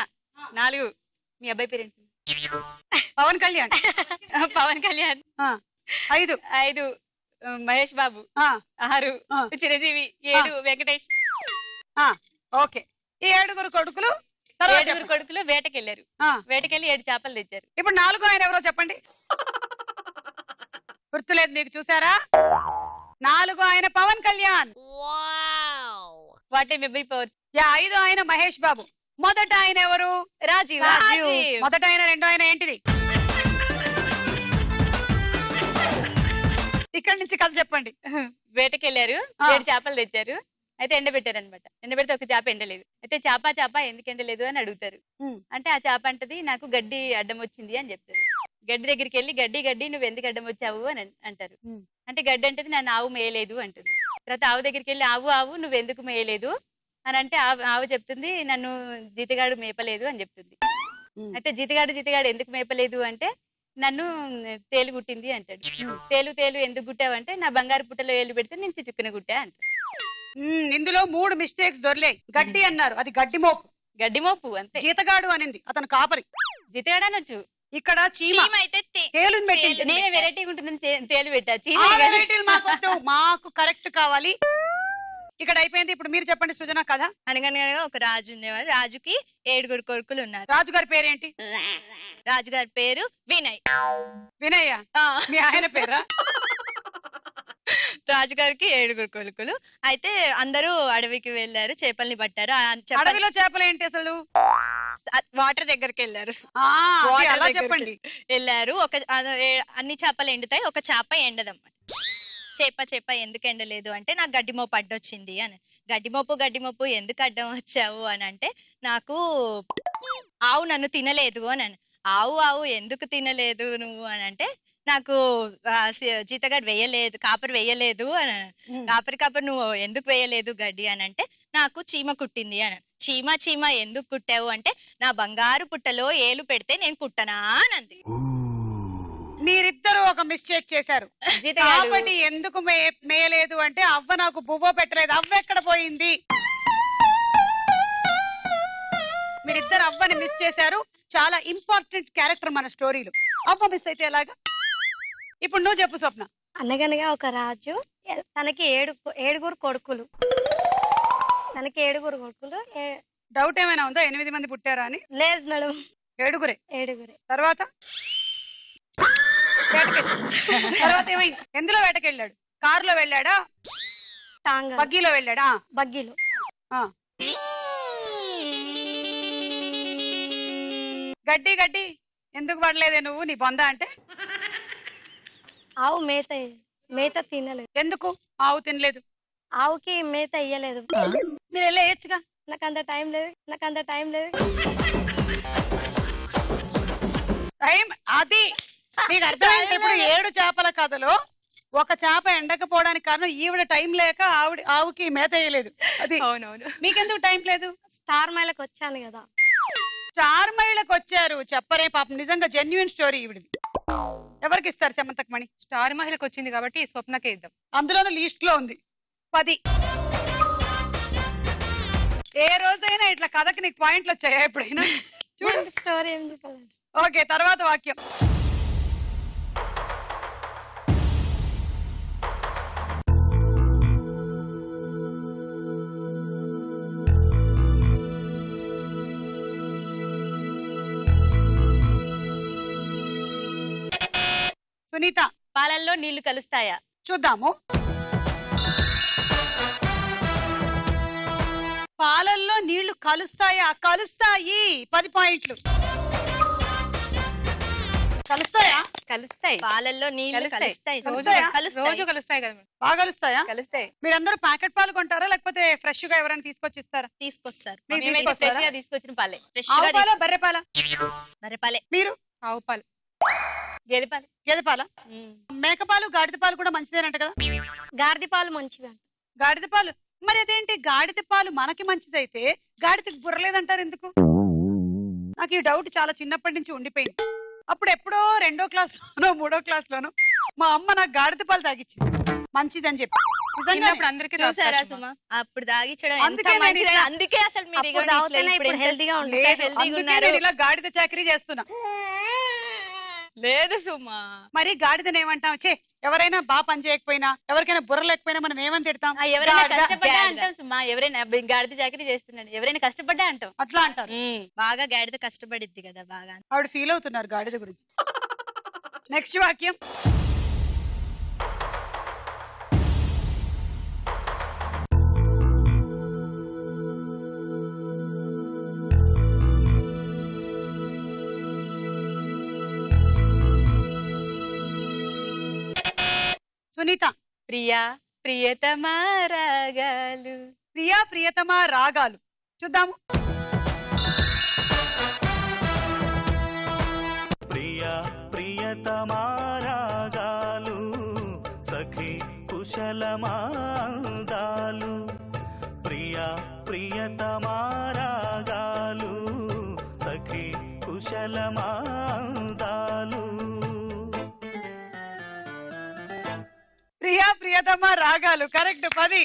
4 మీ అబ్బాయి పేరెంట్స్ పవన్ కళ్యాణ్. పవన్ కళ్యాణ్, 5 మహేష్ బాబు, 6 చిరంజీవి, 7 వెంకటేష్. ఓకే. ఈ 7 కొడుకులు 7 కొడుకులు వేటకెళ్ళారు. వేటకెళ్ళి 7 చేపలు తెచ్చారు. ఇప్పుడు 4 ఆయన ఎవరో చెప్పండి. గుర్తులేదు మీకు. చూసారా? 4 ఆయన Pawan Kalyan. What a memory power. 5 ఆయన మహేష్ బాబు. మొదట ఆయన ఎవరు? రాజీవ్. మొదట ఆయన, రెండో ఆయన ఏంటిది? ఇక్కడి నుంచి కథ చెప్పండి. వేటకెళ్ళారు, 7 చేపలు తెచ్చారు. అయితే ఎండబెట్టారు అనమాట. ఎండబెడితే ఒక చేప ఎండలేదు. అయితే చేప ఎందుకు ఎండలేదు అని అడుగుతారు. అంటే ఆ చేప అంటది నాకు గడ్డి అడ్డం వచ్చింది అని చెప్తారు. గడ్డి దగ్గరికి వెళ్ళి గడ్డి నువ్వు ఎందుకు అడ్డం వచ్చావు అని అంటారు. అంటే గడ్డి అంటది నన్ను ఆవు మేయలేదు అంటుంది. తర్వాత ఆవు దగ్గరికి వెళ్ళి ఆవు నువ్వు ఎందుకు మేయలేదు అని అంటే ఆవు చెప్తుంది నన్ను జీతగాడు మేపలేదు అని చెప్తుంది. అయితే జీతగాడు ఎందుకు మేపలేదు అంటే నన్ను తేలు గుట్టింది అంటాడు. తేలు ఎందుకు గుట్టావంటే నా బంగారు పుట్టలో ఏళ్ళు పెడితే నేను చిట్టుకుని గుట్టా అంటాడు. ఇందులో 3 మిస్టేక్స్ దొరలే. గడ్డి అన్నారు, అది గడ్డి మోపు అంతే. జీతగాడు అనింది, అతను కాపరి. జీతగాడు అనొచ్చు. ఇక్కడ చీమ అయితే తేలుని పెట్టింది. నేనే వెరైటీ ఉంటుందని తేలు పెట్టా. మాకు కరెక్ట్ కావాలి. ఇక్కడ అయిపోయింది. ఇప్పుడు మీరు చెప్పండి సృజన కథ. అనగనగా ఒక రాజు ఉండేవారు. రాజుకి 7 కొడుకులు ఉన్నారు. రాజుగారి పేరేంటి? రాజుగారి పేరు వినయ్. వినయ్య మీ ఆయన పేరా? రాజుగారికి 7 కొడుకులు. అయితే అందరూ అడవికి వెళ్ళారు, చేపల్ని పట్టారు. అడవిలో చేపలు ఏంటి అసలు? వాటర్ దగ్గరికి వెళ్ళారు. అలా చెప్పండి. వెళ్ళారు. అన్ని చేపలు ఎండుతాయి, ఒక చేప ఎండదన్నమాట. చేప ఎందుకు ఎండలేదు అంటే నాకు గడ్డిమోపు అడ్డొచ్చింది అని. గడ్డిమోపు ఎందుకు అడ్డం వచ్చావు అని అంటే నాకు ఆవు నన్ను తినలేదు అని. ఆవు ఎందుకు తినలేదు నువ్వు అని అంటే నాకు జీతగాడు వేయలేదు, కాపరి వేయలేదు అని. కాపరి నువ్వు ఎందుకు వేయలేదు గడ్డి అని అంటే నాకు చీమ కుట్టింది అని. చీమ ఎందుకు కుట్టావు అంటే నా బంగారు పుట్టలో ఏలు పెడితే నేను కుట్టనా అనంది. మీరిద్దరు ఒక మిస్టేక్ చేశారు. కాబట్టి ఎందుకు మేయలేదు అంటే అవ్వ నాకు బువ్వ పెట్టలేదు. అవ్వ ఎక్కడ పోయింది? మీరిద్దరు అవ్వని మిస్ చేశారు. చాలా ఇంపార్టెంట్ క్యారెక్టర్ మన స్టోరీలో. అవ్వ మిస్ అయితే ఎలాగా? ఇప్పుడు నువ్వు చెప్పు స్వప్న. అనగనగా ఒక రాజు, తనకి 7 కొడుకులు. డౌట్ ఏమైనా ఉందా 8 మంది పుట్టారా అని? లేదు మేడం, 7 తర్వాత తర్వాత ఏమైంది? ఎందులో వేటకెళ్ళాడు? కారులో వెళ్ళాడా? బగ్గీలో వెళ్ళాడా? బగ్గీలో. గడ్డి ఎందుకు పడలేదే నువ్వు నీ బొంద అంటే? ఆవు మేత తినలేదు. ఎందుకు ఆవు తినలేదు? ఆవుకి మేత ఇయ్యలేదు. మీరు వెళ్ళేయచ్చుగా. నాకు అంత టైం లేదు. టైం అది మీకు అర్థమైంది. ఇప్పుడు 7 చేపల కథలో ఒక చేప ఎండకపోవడానికి కారణం ఈవిడ టైం లేక ఆవుకి మేత వేయలేదు. అది అవునవును. మీకెందుకు టైం లేదు? స్టార్ మైలకు వచ్చాను కదా. స్టార్ మైళ్ళకి వచ్చారు చెప్పరే పాపం. నిజంగా జెన్యున్ స్టోరీ ఈవిడిది. ఎవరికి ఇస్తారు సమంతకు మణి? స్టార్ మహిళకు వచ్చింది కాబట్టి స్వప్నకే ఇద్దాం. అందులోనూ లీస్ట్ లో ఉంది 10. ఏ రోజైనా ఇట్లా కథకి నీకు పాయింట్లు వచ్చాయా ఎప్పుడైనా? చూడండి స్టోరీ ఎందుకు. ఓకే, తర్వాత వాక్యం. సునీత, పాలల్లో నీళ్లు కలుస్తాయా? చూద్దాము. పాలల్లో నీళ్లు కలుస్తాయా? కలుస్తాయి. 10 పాయింట్లు. కలుస్తాయా? కలుస్తాయి. పాలల్లో నీళ్లు కలుస్తాయి. కలుస్తాయి. కలుస్తాయా? రోజు కలుస్తాయి కదా మేడం. బాగా కలుస్తాయా? కలుస్తాయి. మీరందరూ ప్యాకెట్ పాలు కొంటారా లేకపోతే ఫ్రెష్ గా ఎవరైనా తీసుకొచ్చి ఇస్తారా? తీసుకొస్తారు. మీరు మేమైతే తీసుకొస్తారా? ఫ్రెష్ గా తీసుకొచ్చిన పాలే. ఫ్రెష్ ఆవు గా పాలా బర్రె పాలా? బర్రెపాలే. మీరు ఆవు పాలు. గేదె పాలు. గేదె పాలా? మేకపాలు గాడిద పాలు కూడా మంచిదేనంట కదా? గాడిద పాలు మంచివి. గాడిద పాలు. మరి అదేంటి గాడిద పాలు మనకి మంచిదైతే గాడిదకి బుర్రలేదంటారు ఎందుకు? నాకు ఈ డౌట్ చాలా చిన్నప్పటి నుంచి ఉండిపోయింది. అప్పుడు ఎప్పుడో 2వ క్లాస్లోనో 3వ క్లాస్లోనో మా అమ్మ నాకు గాడిద పాలు తాగిచ్చింది మంచిదని చెప్పి. నిజంగా చిన్నప్పుడు అందరికీ చూసారా తాగుతారు సుమా? అప్పుడు తాగించడం అందుకే ఎంత నేను మంచిది. ఇట్లా- అందుకే అసలు మీరు అప్పుడు తాగుతూనే ఇప్పుడు హెల్తీగా ఉంటారు. అందుకే ఉన్నారు. నేను ఇలా గాడిద చాకరీ చేస్తున్నా. లేదు సుమా. మరి గాడిదని ఏమంటాం? చే ఎవరైనా బాగా పని చేయకపోయినా ఎవరికైనా బుర్ర లేకపోయినా మనం ఏమని తిడతాం? ఎవరైనా గాడిద, కష్టపడ్డా గాడిద. అంటాం సుమా. ఎవరైనా గాడిద చాకరీ చేస్తున్నాడు, ఎవరైనా కష్టపడ్డా అంటాం. అట్లా అంటారు. బాగా గాడిద కష్టపడిద్ది కదా బాగా. ఆవిడ ఫీల్ అవుతున్నారు గాడిద గురించి. నెక్స్ట్ వాక్యం. సునీత. ప్రియా ప్రియతమా రాగాలు. ప్రియా ప్రియతమా రాగాలు చూద్దాము. ప్రియా ప్రియతమారాగాలు సఖి కుశలమాందాలు. ప్రియా ప్రియతమారాగాలు సఖి కుశలమాందాలు. ప్రియా ప్రియతమ రాగాలు కరెక్ట్. 10.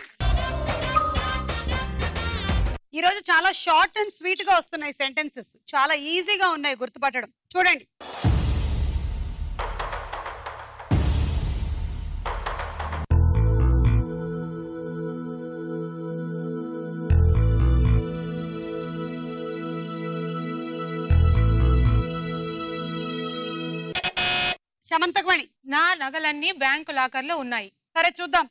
ఈ రోజు చాలా షార్ట్ అండ్ స్వీట్ గా వస్తున్నాయి సెంటెన్సెస్. చాలా ఈజీగా ఉన్నాయి గుర్తుపట్టడం. చూడండి. సమంతకమణి. నా నగలన్నీ బ్యాంకు లాకర్ లో ఉన్నాయి. సరే చూద్దాం.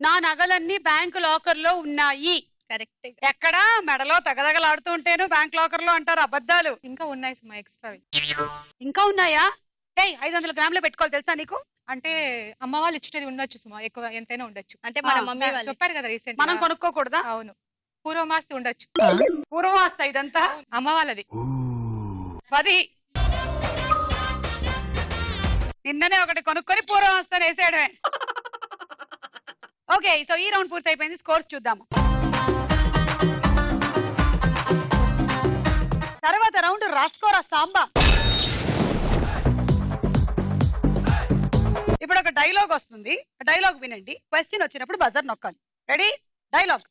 నా నగలన్నీ బ్యాంకు లాకర్ లో ఉన్నాయి. కరెక్ట్. ఎక్కడా మెడలో తగదగలాడుతూ ఉంటేను బ్యాంక్ లాకర్ లో అంటారు. అబద్ధాలు. ఇంకా ఉన్నాయి సుమా ఎక్స్ట్రా. ఇంకా ఉన్నాయా? 500 గ్రాములు పెట్టుకోవాలి తెలుసా నీకు? అంటే అమ్మ వాళ్ళు ఇచ్చేది ఉండొచ్చు సుమా, ఎక్కువ ఎంతైనా ఉండొచ్చు. అంటే మన మమ్మీ వాళ్ళు చెప్పారు కదా రీసెంట్. మనం కొనుక్కోకూడదా? అవును, పూర్వమాస్తి ఉండొచ్చు. పూర్వమాస్త ఇదంతా అమ్మ వాళ్ళది. 10. నిన్ననే ఒకటి కొనుక్కొని పూర్వమాస్తాను వేసేయడమే. ఓకే, సో ఈ రౌండ్ పూర్తి అయిపోయింది. స్కోర్స్ చూద్దాము. తర్వాత రౌండ్ రాస్కోరా సాంబా. ఇప్పుడు ఒక డైలాగ్ వస్తుంది. డైలాగ్ వినండి. క్వశ్చన్ వచ్చినప్పుడు బజర్ నొక్కాలి. రెడీ? డైలాగ్.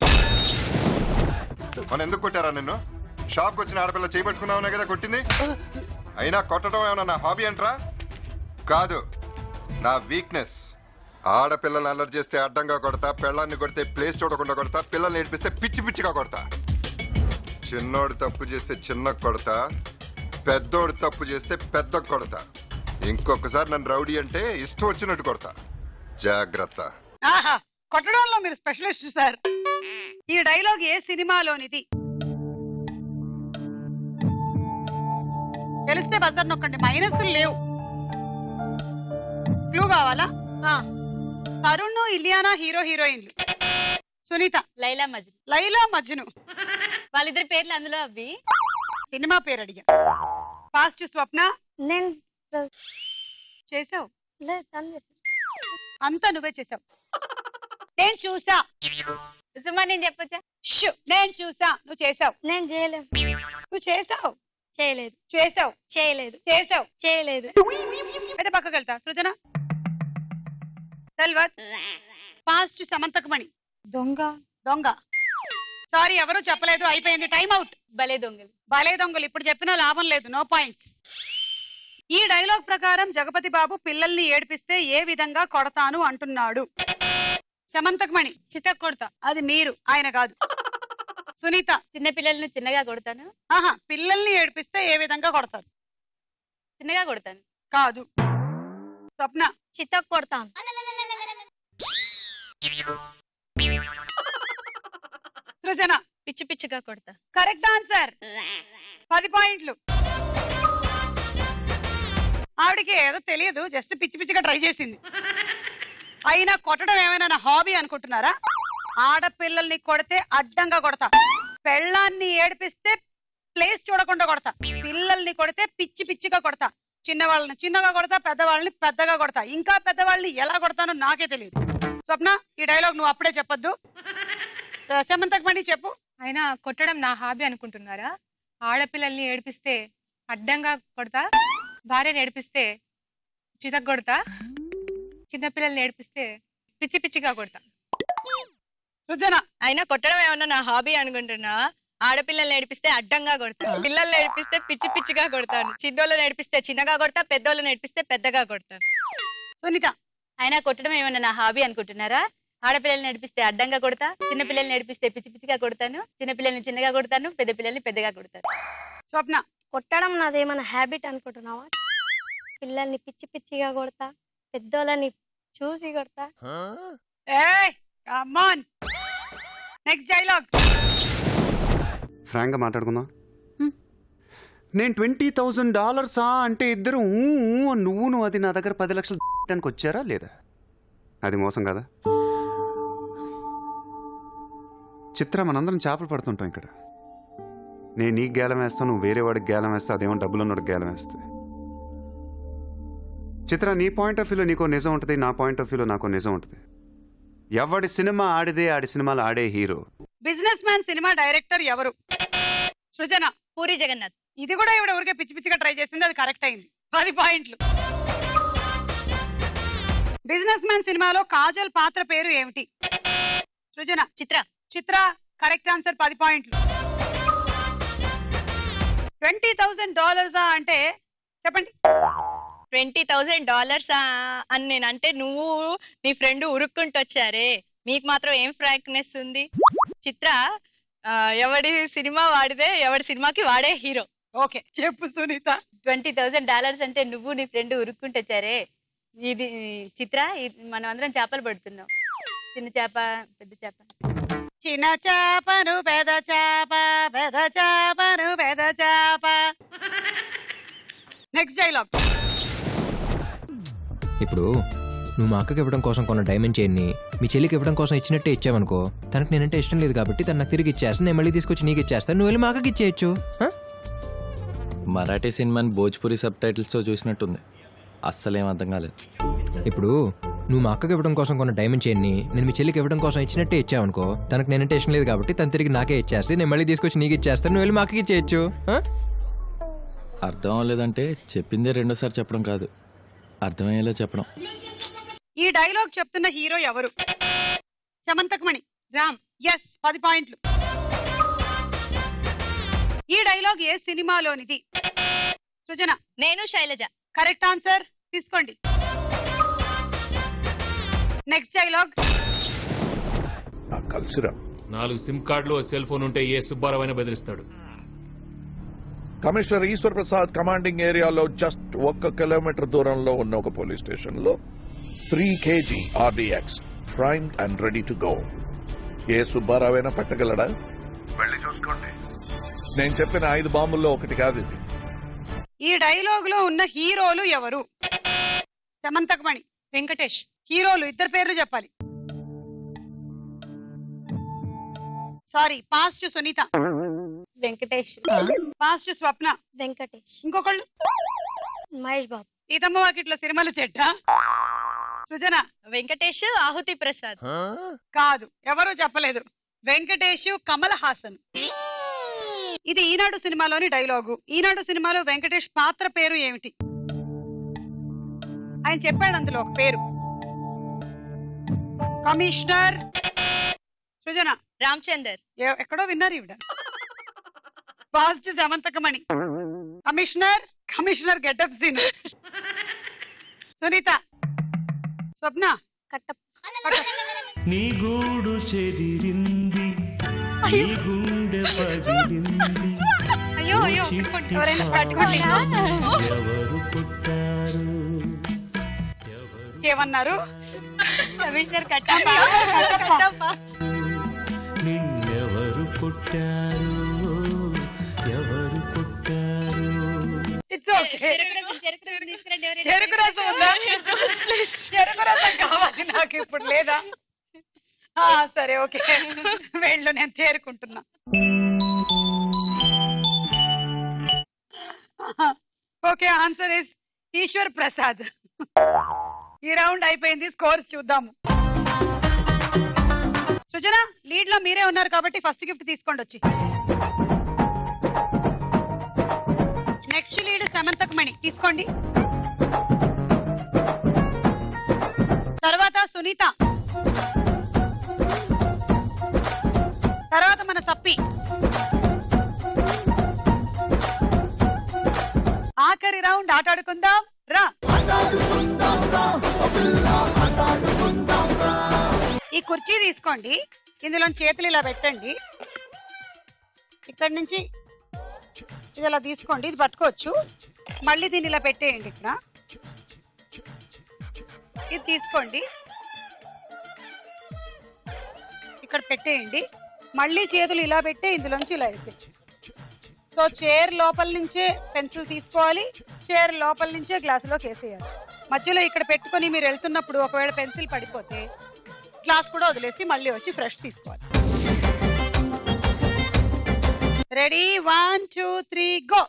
మన ఎందుకు కొట్టారా నిన్ను? షాప్కి వచ్చిన ఆడపిల్ల చేయబట్టుకున్నావునే కదా కొట్టింది. అయినా కొట్టడం ఏమన్నా నా హాబీ అంటరా? కాదు, నా వీక్నెస్. ఆడపిల్లల్ని అల్లరి చేస్తే అడ్డంగా కొడతా, పెళ్ళాన్ని కొడితే ప్లేస్ చూడకుండా కొడతా, పిల్లల్ని ఏడిపిస్తే పిచ్చి పిచ్చిగా కొడతా. చిన్నోడు తప్పు చేస్తే చిన్న కొడతా, పెద్దోడు తప్పు చేస్తే పెద్ద కొడతా. ఇంకొకసారి నన్ను రౌడీ అంటే ఇష్టం వచ్చినట్టు కొడతా. జాగ్రత్త. ఆహా, కొట్టడంలో మీరు స్పెషలిస్ట్ సార్. ఈ డైలాగ్ ఏ సినిమాలోనిది? తెలిస్తే బజర్ నొక్కండి. మైనస్లు లేవు. క్లూ కావాలా? తరుణ్ ఇలియానా హీరో హీరోయిన్లు. సునీత. లైలా మజ్ను. లైలా మజ్ను. వాళ్ళిద్దరి పేర్లు అందులో అవి. సినిమా పేరు అడిగా. ఫాస్ట్ స్వప్న. నేను చేసావు లేదు. అంతా నువ్వే చేసావు. నేను చూసా. సుమా నేను చెప్పొచ్చా? నేను చూసా. నువ్వు చేసావు. నేను చేయలేదు. నువ్వు చేసావు. చేయలేదు. చేసావు. చేయలేదు. చేసావు. చేయలేదు. అయితే పక్కకి వెళ్తా. సృజన. తెల్వత్. ఫాస్ట్ సమంతకమణి. దొంగ. దొంగ. సారీ, ఎవరు చెప్పలేదు. అయిపోయింది. Time out. భలే దొంగలు. భలే దొంగలు. ఇప్పుడు చెప్పినా లాభం లేదు. No points. ఈ డైలాగ్ ప్రకారం జగపతి బాబు పిల్లల్ని ఏడిపిస్తే ఏ విధంగా కొడతాను అంటున్నాడు? సమంతకమణి. చితక్ కొడతా. అది మీరు, ఆయన కాదు. సునీత. చిన్న పిల్లల్ని చిన్నగా కొడతాను. ఆహా, పిల్లల్ని ఏడిపిస్తే ఏ విధంగా కొడతారు? చిన్నగా కొడతాను. కాదు. స్వప్న. చితక్ కొడతాను. సృజన పిచ్చి పిచ్చిగా కొడతా. Correct answer. 10 పాయింట్లు. ఆవిడకి ఏదో తెలియదు, జస్ట్ పిచ్చి పిచ్చిగా ట్రై చేసింది. అయినా కొట్టడం ఏమైనా నా హాబీ అనుకుంటున్నారా? ఆడపిల్లల్ని కొడితే అడ్డంగా కొడతా, పెళ్ళాన్ని ఏడిపిస్తే ప్లేస్ చూడకుండా కొడతా, పిల్లల్ని కొడితే పిచ్చి పిచ్చిగా కొడతా, చిన్నవాళ్ళని చిన్నగా కొడతా, పెద్దవాళ్ళని పెద్దగా కొడతా, ఇంకా పెద్దవాళ్ళని ఎలా కొడతానో నాకే తెలియదు. స్వప్న, ఈ డైలాగ్ నువ్వు అప్పుడే చెప్పొద్దు. సమంతకమణి చెప్పు. అయినా కొట్టడం నా హాబీ అనుకుంటున్నారా? ఆడపిల్లల్ని ఏడిపిస్తే అడ్డంగా కొడతా, భార్యని ఏడిపిస్తే చితక కొడతా, చిన్నపిల్లల్ని ఏడిపిస్తే పిచ్చి పిచ్చిగా కొడతా. సృజన, అయినా కొట్టడం ఏమన్నా నా హాబీ అనుకుంటున్నా? ఆడపిల్లల్ని ఏడిపిస్తే అడ్డంగా కొడతా, పిల్లల్ని ఏడిపిస్తే పిచ్చి పిచ్చిగా కొడతాను, చిన్నోళ్ళని ఏడిపిస్తే చిన్నగా కొడతా, పెద్దోళ్ళని ఏడిపిస్తే పెద్దగా కొడతాను. సునీత, అయినా కొట్టడం ఏమన్నా నా హాబీ అనుకుంటున్నారా? ఆడపిల్లల్ని నడిపిస్తే అడ్డంగా కొడతా, చిన్న పిల్లల్ని నడిపిస్తే పిచ్చి పిచ్చిగా కొడతాను, చిన్న పిల్లల్ని చిన్నగా కొడతాను, పెద్ద పిల్లల్ని పెద్దగా కొడతాను. స్వప్న, కొట్టడం నాదేమైనా హ్యాబిట్ అనుకుంటున్నావా? పిల్లల్ని పిచ్చి పిచ్చిగా కొడతా, పెద్దోళ్ళని చూసి కొడతా. ఏయ్ come on, next dialogue. Frank గా మాట్లాడుకుందాం. నేను $20,000 అంటే ఇద్దరు నువ్వు అది నా దగ్గర 10 లక్షలు వచ్చారా లేదా? అది మోసం కదా చిత్ర? మనందరం చేపలు పడుతుంటాం ఇక్కడ. నేను నీకు గేలం వేస్తాను, నువ్వు వేరే వాడికి గేలం వేస్తా, అదేమో డబ్బులు ఉన్నవాడికి గేలం వేస్తుంది. చిత్ర, నీ పాయింట్ ఆఫ్ వ్యూలో నీకో నిజం ఉంటుంది, నా పాయింట్ ఆఫ్ వ్యూలో నాకో నిజం ఉంటుంది. ఎవడి సినిమా ఆడిదే ఆడి సినిమాలు ఆడే hero. Business man cinema director ఎవరు? సృజన. పూరి జగన్నాథ్. ఇది కూడా ఇవిడ ఊరికే పిచ్చి పిచ్చిగా ట్రై చేసింది, అది కరెక్ట్ అయింది. 10 పాయింట్లు. బిజినెస్ మ్యాన్ సినిమాలో కాజల్ పాత్ర పేరు ఏమిటి? సృజన. చిత్ర. చిత్ర కరెక్ట్ ఆన్సర్. 10 పాయింట్లు. $20,000 అంటే చెప్పండి. $20,000 అని నేనంటే నువ్వు నీ ఫ్రెండ్ ఉరుక్కుంటూ వచ్చారే, మీకు మాత్రం ఏం ఫ్రాంక్నెస్ ఉంది? చిత్ర, ఎవడి సినిమా వాడితే ఎవడి సినిమాకి వాడే హీరో. ఓకే చెప్పు సునీత. $20,000 అంటే నువ్వు నీ ఫ్రెండ్ ఉరుక్కుంటొచ్చారే, ఇది చిత్ర, మనం అందరం చేపలు పడుతున్నాం. చిన్న చేప పెద్ద చేప, చిన్న చేపను పెద్ద చేప, పెద్ద చేపను పెద్ద చేప. Next dialogue. ఇప్పుడు నువ్వు మా అక్కకి ఇవ్వడం కోసం కొన్న డైమండ్ చైన్ని మీ చెల్లికి ఇవ్వడం కోసం ఇచ్చినట్టే ఇచ్చావనుకో, తనకు నేనంటే ఇష్టం లేదు కాబట్టి తను నాకు తిరిగి ఇచ్చేస్తాను, నేను మళ్ళీ తీసుకొచ్చి నీకు ఇచ్చేస్తాను, నువ్వు వెళ్ళి మా అక్కకి ఇచ్చేయచ్చు. మరాఠీ సినిమాని భోజ్పురి సబ్ టైటిల్స్తో చూసినట్టుంది, అస్సలేం అర్థం కాలేదు. ఇప్పుడు నువ్వు మా అక్కకి ఇవ్వడం కోసం కొన్న డైమండ్ చైన్ని నేను మీ చెల్లికి ఇవ్వడం కోసం ఇచ్చినట్టే ఇచ్చావనుకో, తనకు నేనంటే ఇష్టం లేదు కాబట్టి తను తిరిగి నాకే ఇచ్చేస్తే నేను మళ్ళీ తీసుకొచ్చి నీకు ఇచ్చేస్తాను, నువ్వు వెళ్ళి మా అక్కకి ఇచ్చేయచ్చు. అర్థం అవ్వలేదంటే చెప్పిందే రెండోసారి చెప్పడం కాదు, అర్థమయ్యేలా చెప్పడం. ఈ డైలాగ్ చెప్తున్న హీరో ఎవరు? సమంతకమణి. రామ్. ఎస్, 10 పాయింట్లు. ఈ డైలాగ్ ఏ సినిమాలోనిది? సృజన. నేను శైలజ. కరెక్ట్ ఆన్సర్, తీసుకోండి. Next dialogue. కల్చరా 4 సిమ్ కార్డులు సెల్ ఫోన్ ఉంటే ఏ సుబ్బారావు అయినా బెదిరిస్తాడు. కమిషనర్ ఈశ్వర్ ప్రసాద్ కమాండింగ్ ఏరియాలో జస్ట్ 1 కిలోమీటర్ దూరంలో ఉన్న ఒక పోలీస్ స్టేషన్ లో 3 kg RDX primed and ready to go. ఏ సుబ్బారావైనా పట్టగలడా? వెళ్ళి చూసుకోండి. నేను చెప్పిన 5 బాంబుల్లో ఒకటి కాదు ఇది. ఈ డైలాగ్ లో ఉన్న హీరోలు ఎవరు? సమంతకమణి. వెంకటేష్. హీరోలు ఇద్దరు పేర్లు చెప్పాలి. Sorry, passed Sunitha. Venkatesh. Passed Swapna. Venkatesh. ఇంకొకళ్ళు? మహేష్ బాబు. ఈతమ్మ వాకిట్లో సినిమాల చెట్ట. సృజన. వెంకటేష్, ఆహుతి ప్రసాద్. కాదు, ఎవరు చెప్పలేదు. వెంకటేష్, కమల్ హాసన్. ఇది ఈనాడు సినిమాలోని డైలాగు. ఈనాడు సినిమాలో వెంకటేష్ పాత్ర పేరు ఏమిటి? ఆయన చెప్పాడు అందులో ఒక పేరు. కమిషనర్. సృజన. రామచందర్. ఎక్కడో విన్నారు ఈవిడ. Fast Samanthakamani. Commissioner. Commissioner getup scene. Sunitha. Swapna. కట్టప్. నీ గూడు చెదిరింది, నీ గుండె పగిలింది, అయ్యో అయ్యో, ఎవరైనా పట్టుకోండి. ఎవరు పుట్టారు? ఏమన్నారు? కమిషనర్ కట్టప్ప. నిన్నెవరు పుట్టారు ఎవరు పుట్టారు ఇట్స్ ఓకే. చెరుకు రసం ఉందా? చెరుకు రసం కావాలి నాకు ఇప్పుడు, లేదా? సరే ఓకే, వెళ్ళు, నేను తేరుకుంటున్నా. Okay, answer is Eshwar Prasad. ఈ రౌండ్ అయిపోయింది, స్కోర్స్ చూద్దాము. సృజన లీడ్ లో మీరే ఉన్నారు కాబట్టి ఫస్ట్ గిఫ్ట్ తీసుకోండి వచ్చి. నెక్స్ట్ లీడ్ సమంతకు మణి తీసుకోండి. తర్వాత సునీత, తర్వాత మన సప్పి, ఆఖరి రౌండ్ ఆటాడుకుందాం రా. ఈ కుర్చీ తీసుకోండి, ఇందులో చేతులు ఇలా పెట్టండి, ఇక్కడ నుంచి ఇది ఇలా తీసుకోండి, ఇది పట్టుకోవచ్చు. మళ్ళీ దీన్ని ఇలా పెట్టేయండి, ఇక్కడ ఇది తీసుకోండి, ఇక్కడ పెట్టేయండి, మళ్ళీ చేతులు ఇలా పెట్టే ఇందులోంచి ఇలా అయితే. సో చైర్ లోపల నుంచే పెన్సిల్ తీసుకోవాలి, చైర్ లోపల నుంచే గ్లాసులోకి వేసేయాలి. మధ్యలో ఇక్కడ పెట్టుకొని మీరు వెళ్తున్నప్పుడు ఒకవేళ పెన్సిల్ పడిపోతే గ్లాస్ కూడా వదిలేసి మళ్ళీ వచ్చి ఫ్రెష్ తీసుకోవాలి. Ready, 1 2 3 go.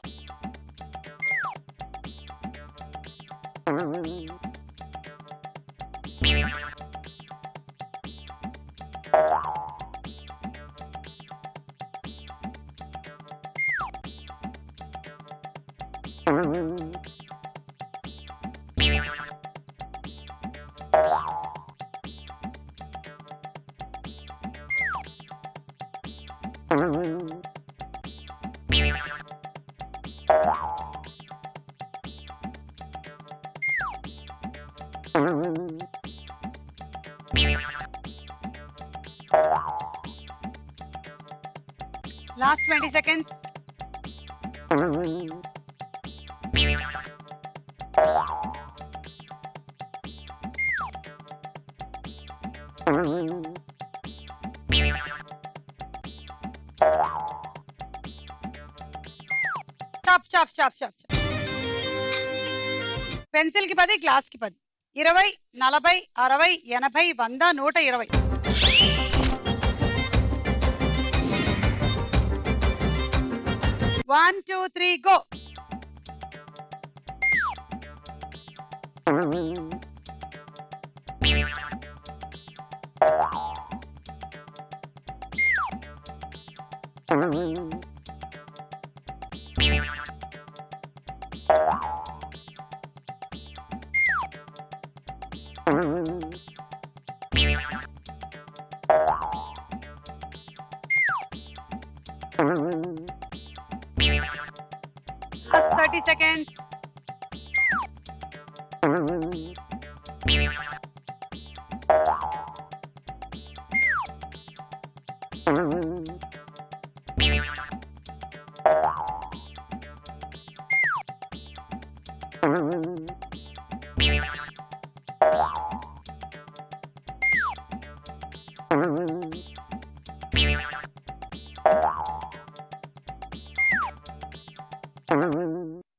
Last 20 seconds. Stop. Pencil కి 10, గ్లాస్ కి 10. 20, 40, 60, 80, 100, 120. One, two, three, go. Last 30 seconds.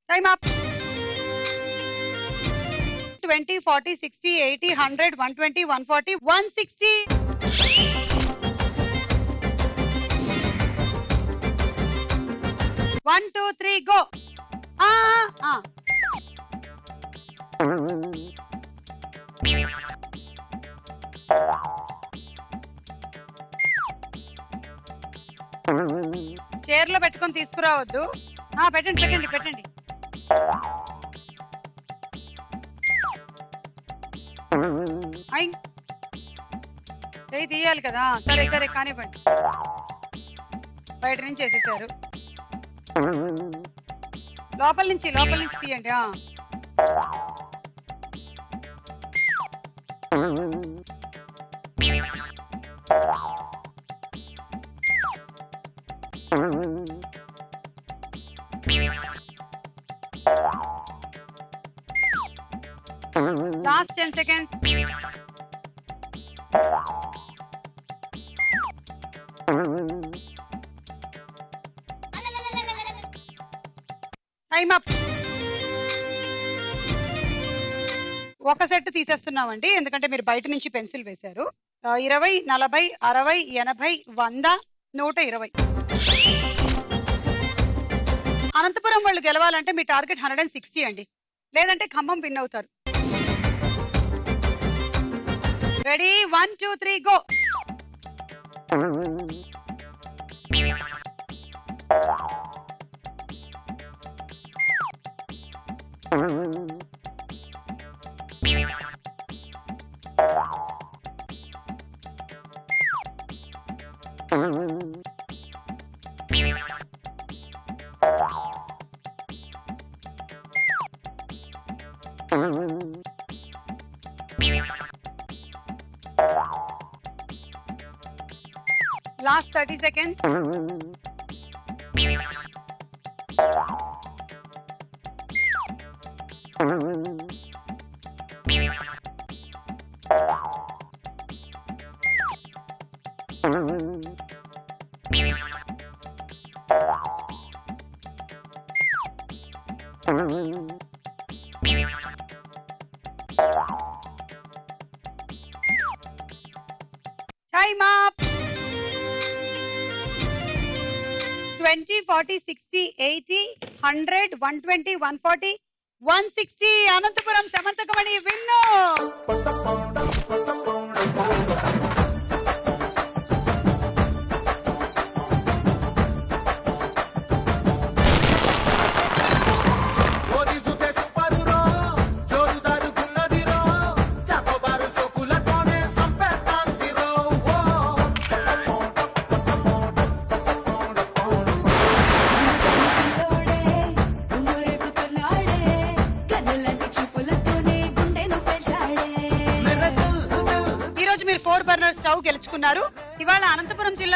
Time up. 20, 40, 60, 80, 100, 120, 140, 160. One, two, three, go. Chair లో పెట్టుకొని తీసుకురావద్దు. పెట్టండి. చేయి తీయాలి కదా. సరే కానివ్వండి. బయట నుంచి వేసేసారు. లోపల నుంచి తీయండి. Last 10 seconds. Time up. ఒక సెట్ తీసేస్తున్నామండి, ఎందుకంటే మీరు బయట నుంచి పెన్సిల్ వేశారు. 20, 40, 60, 80, 100, 120. అనంతపురం వాళ్ళు గెలవాలంటే మీ టార్గెట్ 160 అండి, లేదంటే ఖమ్మం విన్ అవుతారు. Ready? 1, 2, 3 go. Last 30 seconds. Time up. 20, 40, 60, 80, 100, 120, 140, 160. Anantapuram Samanthakamani విన్ను. మీరు 4 బర్నర్ స్టవ్ గెలుచుకున్నారు. ఇవాళ అనంతపురం జిల్లా